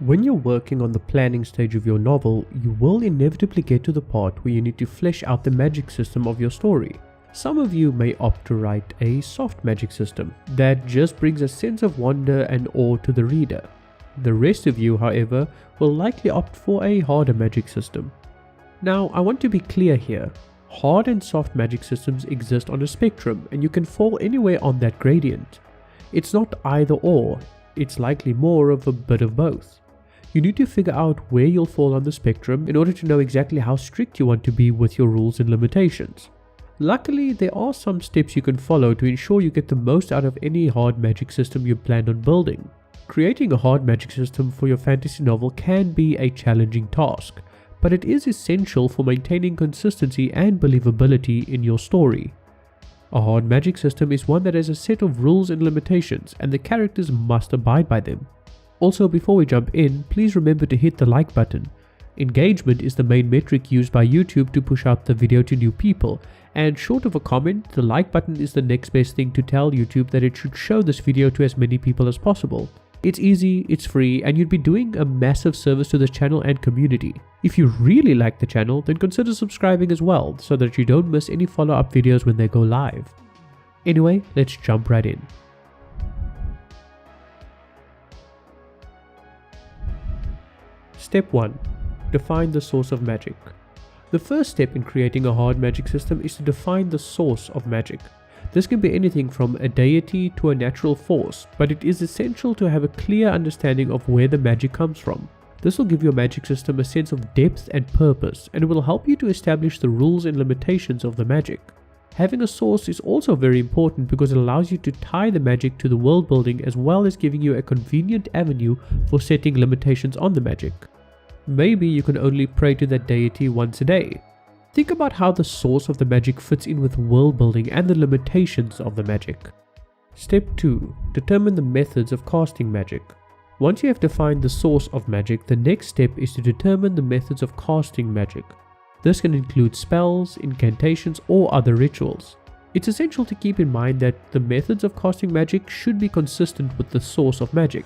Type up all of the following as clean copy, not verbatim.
When you're working on the planning stage of your novel, you will inevitably get to the part where you need to flesh out the magic system of your story. Some of you may opt to write a soft magic system that just brings a sense of wonder and awe to the reader. The rest of you, however, will likely opt for a harder magic system. Now, I want to be clear here. Hard and soft magic systems exist on a spectrum, and you can fall anywhere on that gradient. It's not either or, it's likely more of a bit of both. You need to figure out where you'll fall on the spectrum in order to know exactly how strict you want to be with your rules and limitations. Luckily, there are some steps you can follow to ensure you get the most out of any hard magic system you plan on building. Creating a hard magic system for your fantasy novel can be a challenging task, but it is essential for maintaining consistency and believability in your story. A hard magic system is one that has a set of rules and limitations, and the characters must abide by them. Also, before we jump in, please remember to hit the like button. Engagement is the main metric used by YouTube to push out the video to new people, and short of a comment, the like button is the next best thing to tell YouTube that it should show this video to as many people as possible. It's easy, it's free, and you'd be doing a massive service to this channel and community. If you really like the channel, then consider subscribing as well, so that you don't miss any follow-up videos when they go live. Anyway, let's jump right in. Step 1. Define the source of magic. The first step in creating a hard magic system is to define the source of magic. This can be anything from a deity to a natural force, but it is essential to have a clear understanding of where the magic comes from. This will give your magic system a sense of depth and purpose, and it will help you to establish the rules and limitations of the magic. Having a source is also very important because it allows you to tie the magic to the world building as well as giving you a convenient avenue for setting limitations on the magic. Maybe you can only pray to that deity once a day. Think about how the source of the magic fits in with world building and the limitations of the magic. Step 2. Determine the methods of casting magic. Once you have defined the source of magic, the next step is to determine the methods of casting magic. This can include spells, incantations, or other rituals. It's essential to keep in mind that the methods of casting magic should be consistent with the source of magic.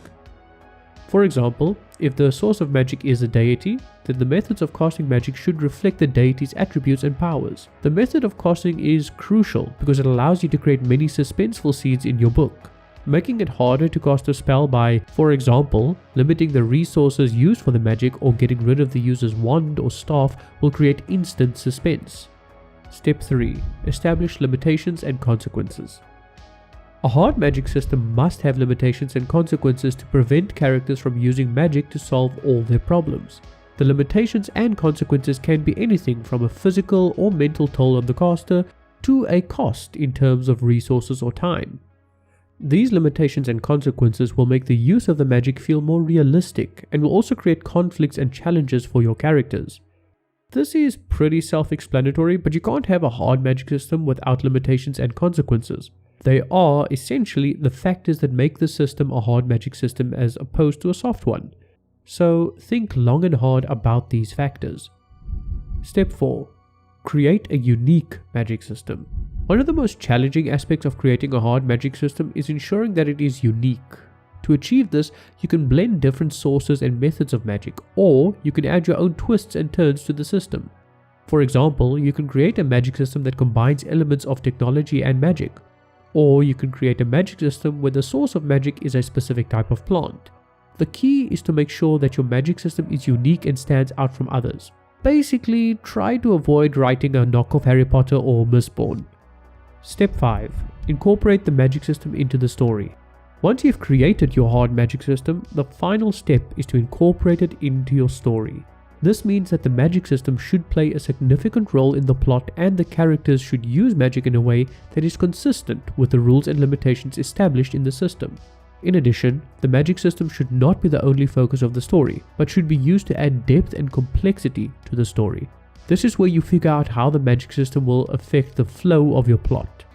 For example, if the source of magic is a deity, then the methods of casting magic should reflect the deity's attributes and powers. The method of casting is crucial because it allows you to create many suspenseful seeds in your book. Making it harder to cast a spell by, for example, limiting the resources used for the magic or getting rid of the user's wand or staff will create instant suspense. Step 3. Establish limitations and consequences. A hard magic system must have limitations and consequences to prevent characters from using magic to solve all their problems. The limitations and consequences can be anything from a physical or mental toll on the caster to a cost in terms of resources or time. These limitations and consequences will make the use of the magic feel more realistic and will also create conflicts and challenges for your characters. This is pretty self-explanatory, but you can't have a hard magic system without limitations and consequences. They are essentially the factors that make the system a hard magic system as opposed to a soft one. So think long and hard about these factors. Step 4. Create a unique magic system. One of the most challenging aspects of creating a hard magic system is ensuring that it is unique. To achieve this, you can blend different sources and methods of magic, or you can add your own twists and turns to the system. For example, you can create a magic system that combines elements of technology and magic. Or you can create a magic system where the source of magic is a specific type of plant. The key is to make sure that your magic system is unique and stands out from others. Basically, try to avoid writing a knockoff Harry Potter or Mistborn. Step 5. Incorporate the magic system into the story. Once you've created your hard magic system, the final step is to incorporate it into your story. This means that the magic system should play a significant role in the plot and the characters should use magic in a way that is consistent with the rules and limitations established in the system. In addition, the magic system should not be the only focus of the story, but should be used to add depth and complexity to the story. This is where you figure out how the magic system will affect the flow of your plot.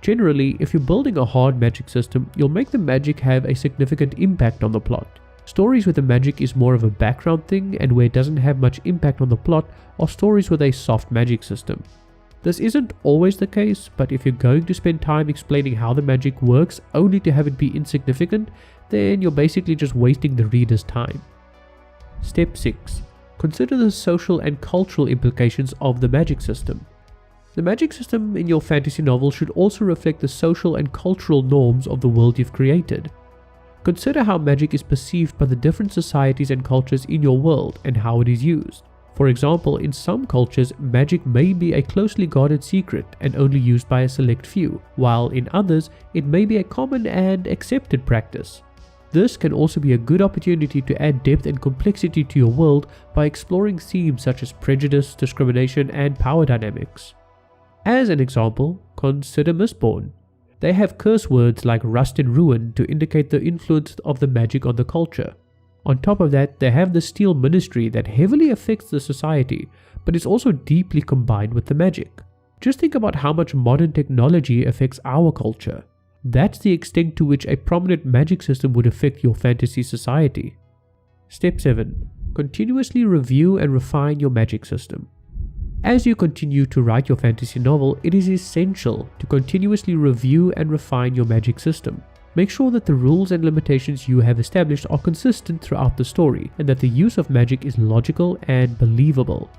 Generally, if you're building a hard magic system, you'll make the magic have a significant impact on the plot. Stories where the magic is more of a background thing and where it doesn't have much impact on the plot are stories with a soft magic system. This isn't always the case, but if you're going to spend time explaining how the magic works only to have it be insignificant, then you're basically just wasting the reader's time. Step 6. Consider the social and cultural implications of the magic system. The magic system in your fantasy novel should also reflect the social and cultural norms of the world you've created. Consider how magic is perceived by the different societies and cultures in your world and how it is used. For example, in some cultures, magic may be a closely guarded secret and only used by a select few, while in others, it may be a common and accepted practice. This can also be a good opportunity to add depth and complexity to your world by exploring themes such as prejudice, discrimination, and power dynamics. As an example, consider Mistborn. They have curse words like rust and ruin to indicate the influence of the magic on the culture. On top of that, they have the Steel Ministry that heavily affects the society, but is also deeply combined with the magic. Just think about how much modern technology affects our culture. That's the extent to which a prominent magic system would affect your fantasy society. Step 7. Continuously review and refine your magic system. As you continue to write your fantasy novel, it is essential to continuously review and refine your magic system. Make sure that the rules and limitations you have established are consistent throughout the story, and that the use of magic is logical and believable.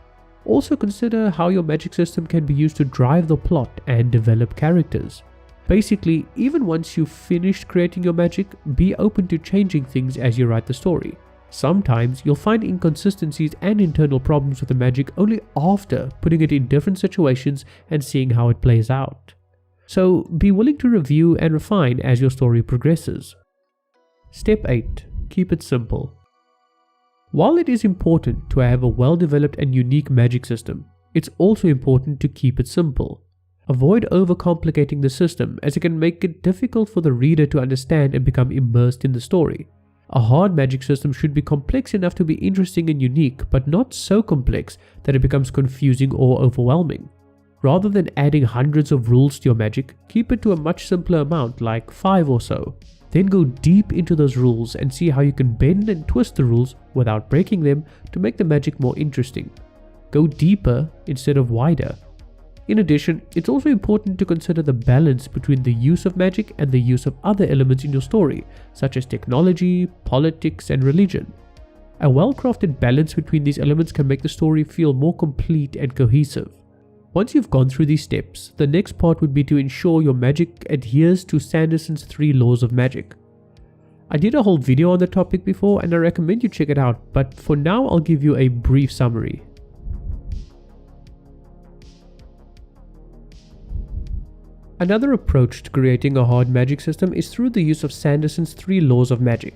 Also consider how your magic system can be used to drive the plot and develop characters. Basically, even once you've finished creating your magic, be open to changing things as you write the story. Sometimes you'll find inconsistencies and internal problems with the magic only after putting it in different situations and seeing how it plays out. So be willing to review and refine as your story progresses. Step 8. Keep it simple. While it is important to have a well-developed and unique magic system, it's also important to keep it simple. Avoid overcomplicating the system, as it can make it difficult for the reader to understand and become immersed in the story. A hard magic system should be complex enough to be interesting and unique, but not so complex that it becomes confusing or overwhelming. Rather than adding hundreds of rules to your magic, keep it to a much simpler amount, like 5 or so. Then go deep into those rules and see how you can bend and twist the rules without breaking them to make the magic more interesting. Go deeper instead of wider. In addition, it's also important to consider the balance between the use of magic and the use of other elements in your story, such as technology, politics, and religion. A well-crafted balance between these elements can make the story feel more complete and cohesive. Once you've gone through these steps, the next part would be to ensure your magic adheres to Sanderson's 3 laws of magic. I did a whole video on the topic before and I recommend you check it out, but for now I'll give you a brief summary. Another approach to creating a hard magic system is through the use of Sanderson's 3 laws of magic.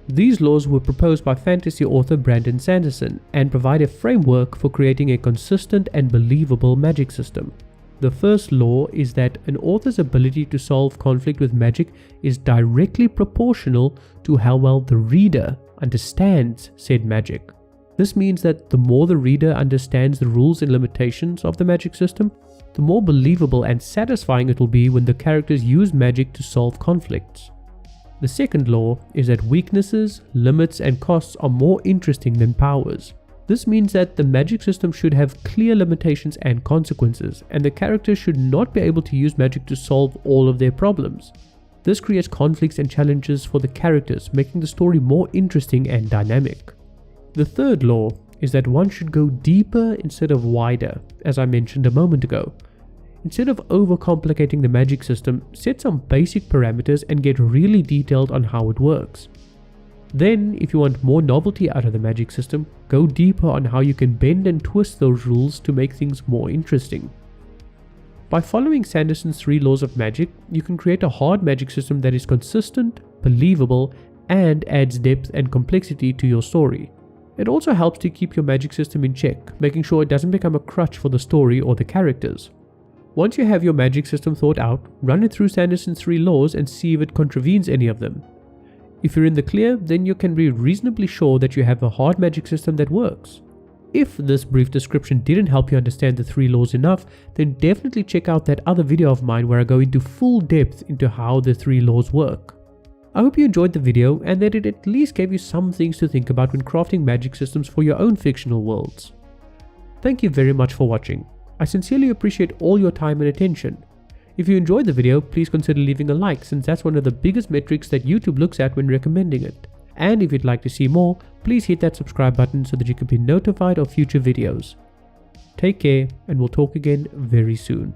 These laws were proposed by fantasy author Brandon Sanderson and provide a framework for creating a consistent and believable magic system. The first law is that an author's ability to solve conflict with magic is directly proportional to how well the reader understands said magic. This means that the more the reader understands the rules and limitations of the magic system, the more believable and satisfying it will be when the characters use magic to solve conflicts. The second law is that weaknesses, limits, and costs are more interesting than powers. This means that the magic system should have clear limitations and consequences, and the characters should not be able to use magic to solve all of their problems. This creates conflicts and challenges for the characters, making the story more interesting and dynamic. The third law is that one should go deeper instead of wider, as I mentioned a moment ago. Instead of overcomplicating the magic system, set some basic parameters and get really detailed on how it works. Then, if you want more novelty out of the magic system, go deeper on how you can bend and twist those rules to make things more interesting. By following Sanderson's 3 laws of magic, you can create a hard magic system that is consistent, believable, and adds depth and complexity to your story. It also helps to keep your magic system in check, making sure it doesn't become a crutch for the story or the characters. Once you have your magic system thought out, run it through Sanderson's 3 laws and see if it contravenes any of them. If you're in the clear, then you can be reasonably sure that you have a hard magic system that works. If this brief description didn't help you understand the 3 laws enough, then definitely check out that other video of mine where I go into full depth into how the 3 laws work. I hope you enjoyed the video and that it at least gave you some things to think about when crafting magic systems for your own fictional worlds. Thank you very much for watching. I sincerely appreciate all your time and attention. If you enjoyed the video, please consider leaving a like, since that's one of the biggest metrics that YouTube looks at when recommending it. And if you'd like to see more, please hit that subscribe button so that you can be notified of future videos. Take care, and we'll talk again very soon.